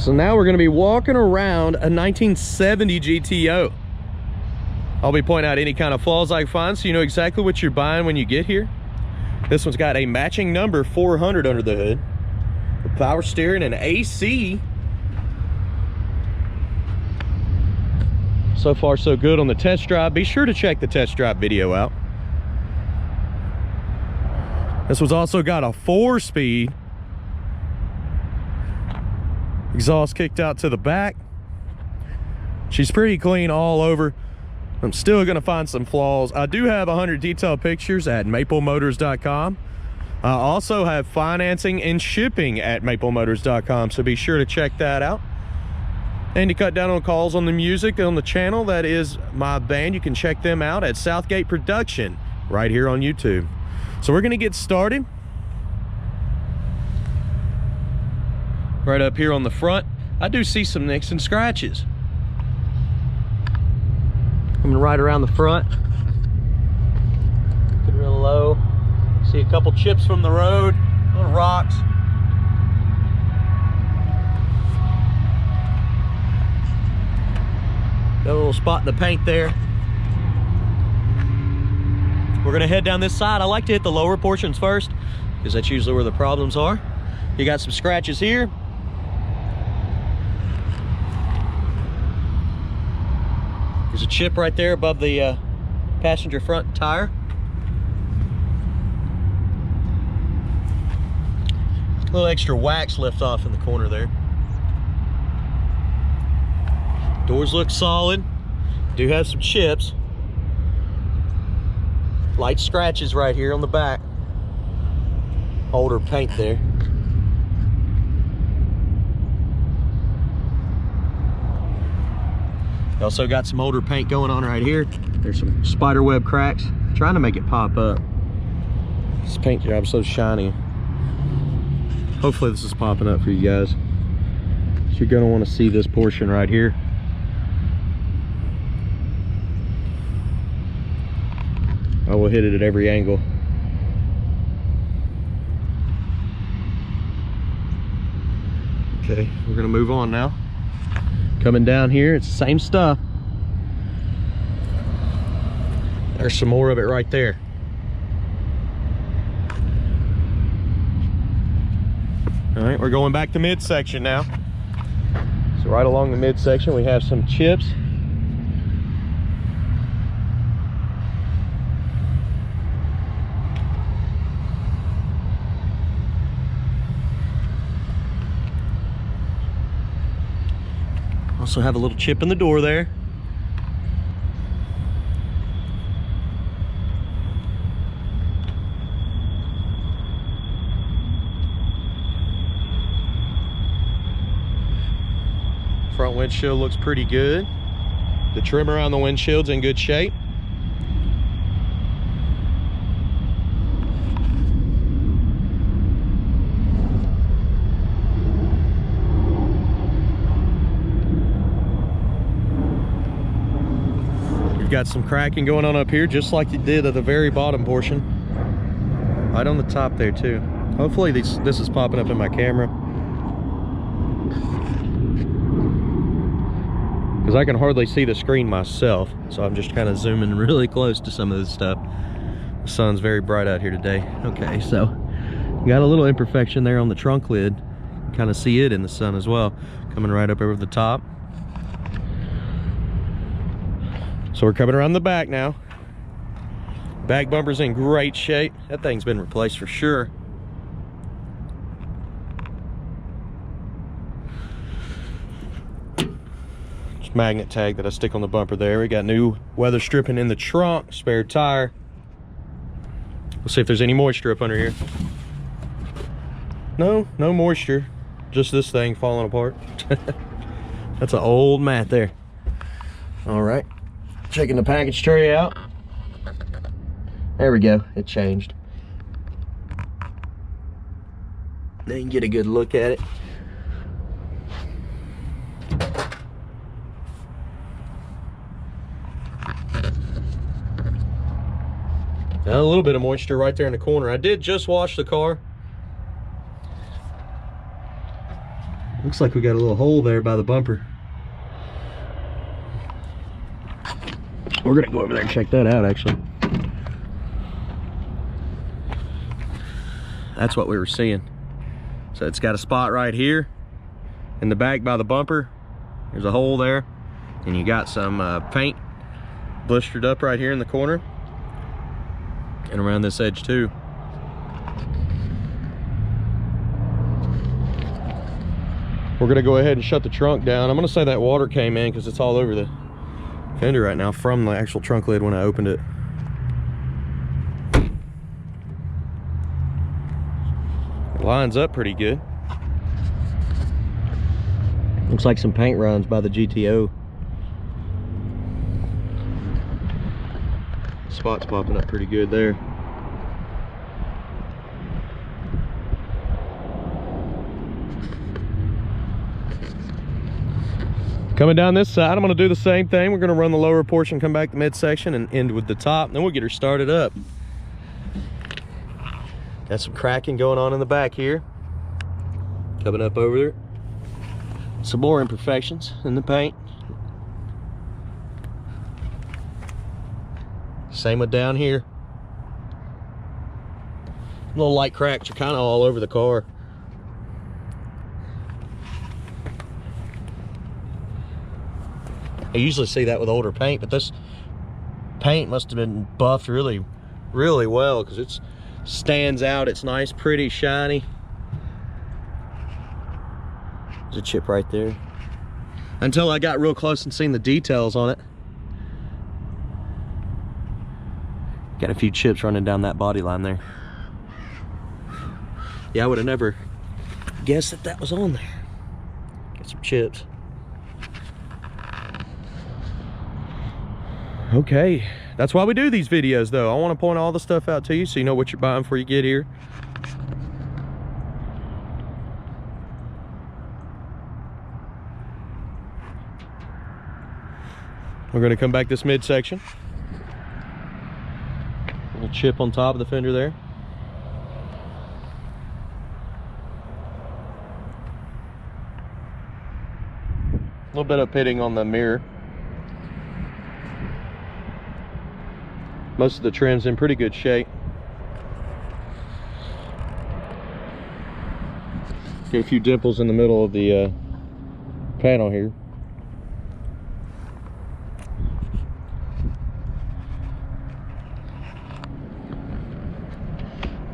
So now we're going to be walking around a 1970 GTO. I'll be pointing out any kind of flaws I find so you know exactly what you're buying when you get here. This one's got a matching number 400 under the hood, with power steering and AC. So far so good on the test drive. Be sure to check the test drive video out. This one's also got a 4-speed. Exhaust kicked out to the back. She's pretty clean all over. I'm still gonna find some flaws. I do have 100 detailed pictures at maplemotors.com. I also have financing and shipping at maplemotors.com, so be sure to check that out. And to cut down on calls on the music on the channel, that is my band. You can check them out at Southgate Production right here on YouTube. So we're gonna get started. Right up here on the front, I do see some nicks and scratches. Coming right around the front, looking real low. See a couple chips from the road, little rocks. Got a little spot in the paint there. We're gonna head down this side. I like to hit the lower portions first because that's usually where the problems are. You got some scratches here. There's a chip right there above the passenger front tire. A little extra wax left off in the corner there. Doors look solid. Do have some chips. Light scratches right here on the back. Older paint there. You also got some older paint going on right here. There's some spider web cracks. I'm trying to make it pop up. This paint job's so shiny. Hopefully this is popping up for you guys. So you're gonna want to see this portion right here. I will hit it at every angle. Okay, we're gonna move on now. Coming down here, it's the same stuff. There's some more of it right there. All right, we're going back to midsection now. So right along the midsection, we have some chips. Also have a little chip in the door there. Front windshield looks pretty good. The trim around the windshield's in good shape. You've got some cracking going on up here, just like you did at the very bottom portion. Right on the top there too. Hopefully this is popping up in my camera, because I can hardly see the screen myself, so I'm just kind of zooming really close to some of this stuff. The sun's very bright out here today. Okay, so you got a little imperfection there on the trunk lid. You can kind of see it in the sun as well, coming right up over the top. So we're coming around the back now. Back bumper's in great shape. That thing's been replaced for sure. Just magnet tag that I stick on the bumper there. We got new weather stripping in the trunk, spare tire. Let's see if there's any moisture up under here. No moisture. Just this thing falling apart. That's an old mat there. All right. Checking the package tray out. There we go, it changed. Now you can get a good look at it. Now a little bit of moisture right there in the corner. I did just wash the car. Looks like we got a little hole there by the bumper. We're gonna go over there and check that out, actually. That's what we were seeing. So it's got a spot right here in the back by the bumper. There's a hole there, and you got some paint blistered up right here in the corner and around this edge too. We're gonna go ahead and shut the trunk down. I'm gonna say that water came in because it's all over the fender right now from the actual trunk lid when I opened it. It lines up pretty good. Looks like some paint runs by the GTO. Spot's popping up pretty good there. Coming down this side, I'm going to do the same thing. We're going to run the lower portion, come back to midsection, and end with the top. Then we'll get her started up. Got some cracking going on in the back here. Coming up over there. Some more imperfections in the paint. Same with down here. Little light cracks are kind of all over the car. I usually see that with older paint, but this paint must have been buffed really well, because it stands out. It's nice, pretty, shiny. There's a chip right there. Until I got real close and seen the details on it. Got a few chips running down that body line there. Yeah, I would have never guessed that that was on there. Got some chips. Okay, that's why we do these videos though. I want to point all the stuff out to you so you know what you're buying before you get here. We're going to come back this midsection. Little chip on top of the fender there. A little bit of pitting on the mirror. Most of the trim's in pretty good shape. Get a few dimples in the middle of the panel here.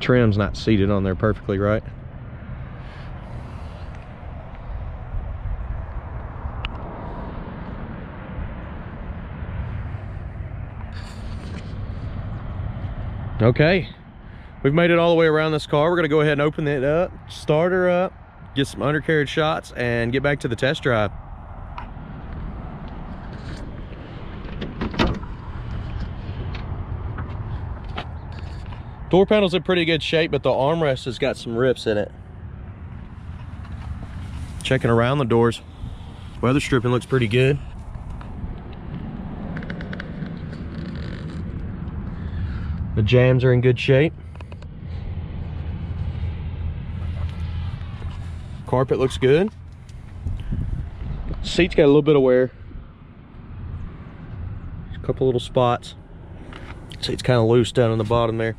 Trim's not seated on there perfectly right. Okay, we've made it all the way around this car. We're gonna go ahead and open it up, start her up, get some undercarriage shots, and get back to the test drive. Door panel's in pretty good shape, but the armrest has got some rips in it. Checking around the doors. Weather stripping looks pretty good. The jams are in good shape. Carpet looks good. Seat's got a little bit of wear. A couple little spots. Seat's kind of loose down on the bottom there.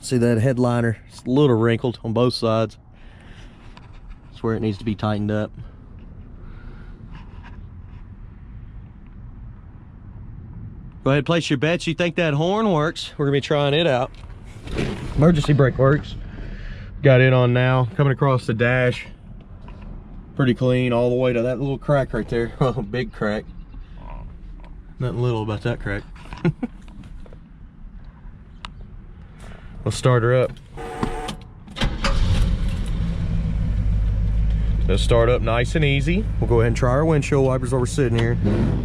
See that headliner? It's a little wrinkled on both sides. That's where it needs to be tightened up. Go ahead and place your bets. You think that horn works? We're gonna be trying it out. Emergency brake works. Got it on now. Coming across the dash. Pretty clean all the way to that little crack right there. Oh, big crack. Nothing little about that crack. Let's start her up. Let's start up nice and easy. We'll go ahead and try our windshield wipers while we're sitting here.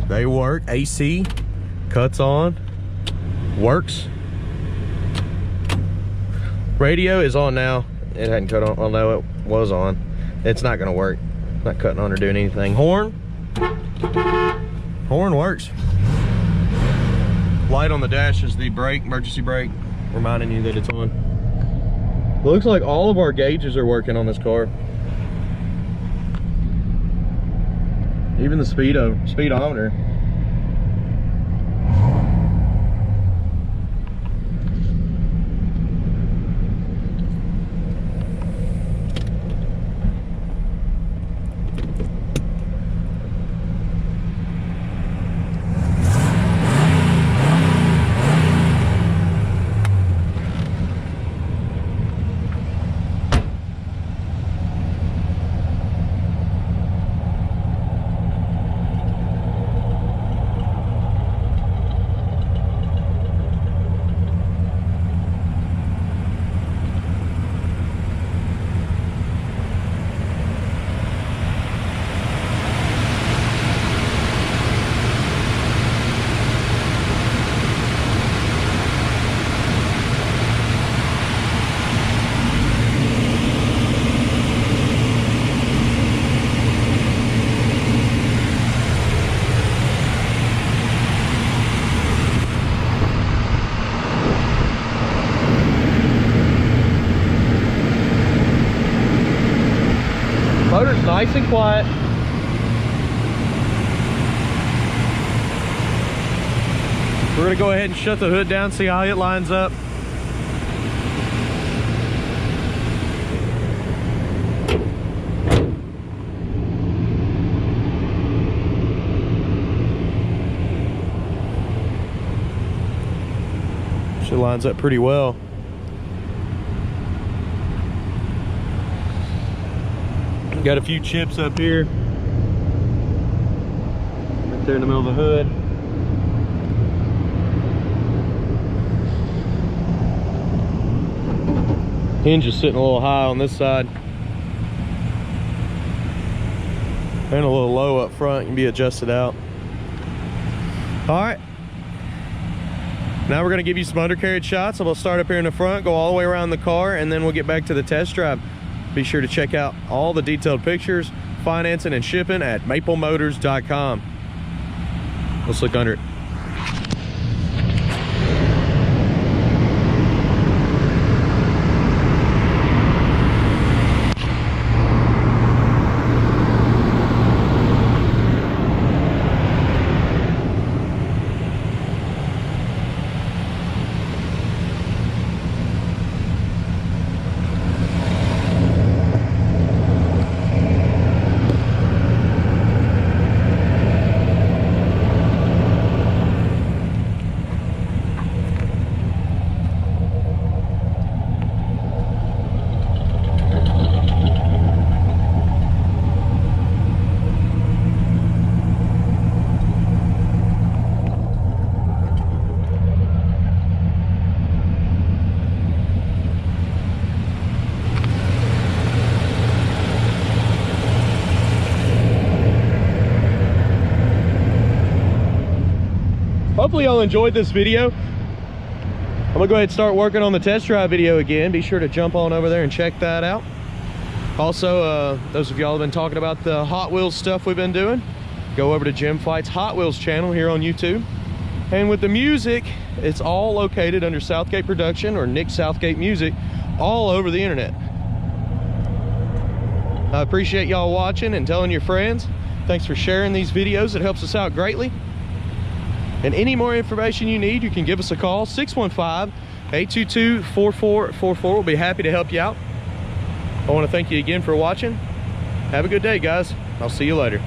They work. AC. Cuts on, works. Radio is on now. It hadn't cut on, although it was on. It's not gonna work. Not cutting on or doing anything. Horn works. Light on the dash is the brake, emergency brake. reminding you that it's on. It looks like all of our gauges are working on this car. Even the speedometer. Motor's nice and quiet. We're gonna go ahead and shut the hood down, see how it lines up. She lines up pretty well. Got a few chips up here. Right there in the middle of the hood. Hinge is sitting a little high on this side. And a little low up front, can be adjusted out. All right. Now we're gonna give you some undercarriage shots. We'll start up here in the front, go all the way around the car, and then we'll get back to the test drive. Be sure to check out all the detailed pictures, financing and shipping at maplemotors.com. Let's look under it. Hopefully y'all enjoyed this video. I'm gonna go ahead and start working on the test drive video again. Be sure to jump on over there and check that out. Also, those of y'all have been talking about the Hot Wheels stuff we've been doing, go over to Jim Fight's Hot Wheels channel here on YouTube. And with the music, it's all located under Southgate Production or Nick Southgate Music all over the internet. I appreciate y'all watching and telling your friends. Thanks for sharing these videos. It helps us out greatly. And any more information you need, you can give us a call, 615-822-4444. We'll be happy to help you out. I want to thank you again for watching. Have a good day, guys. I'll see you later.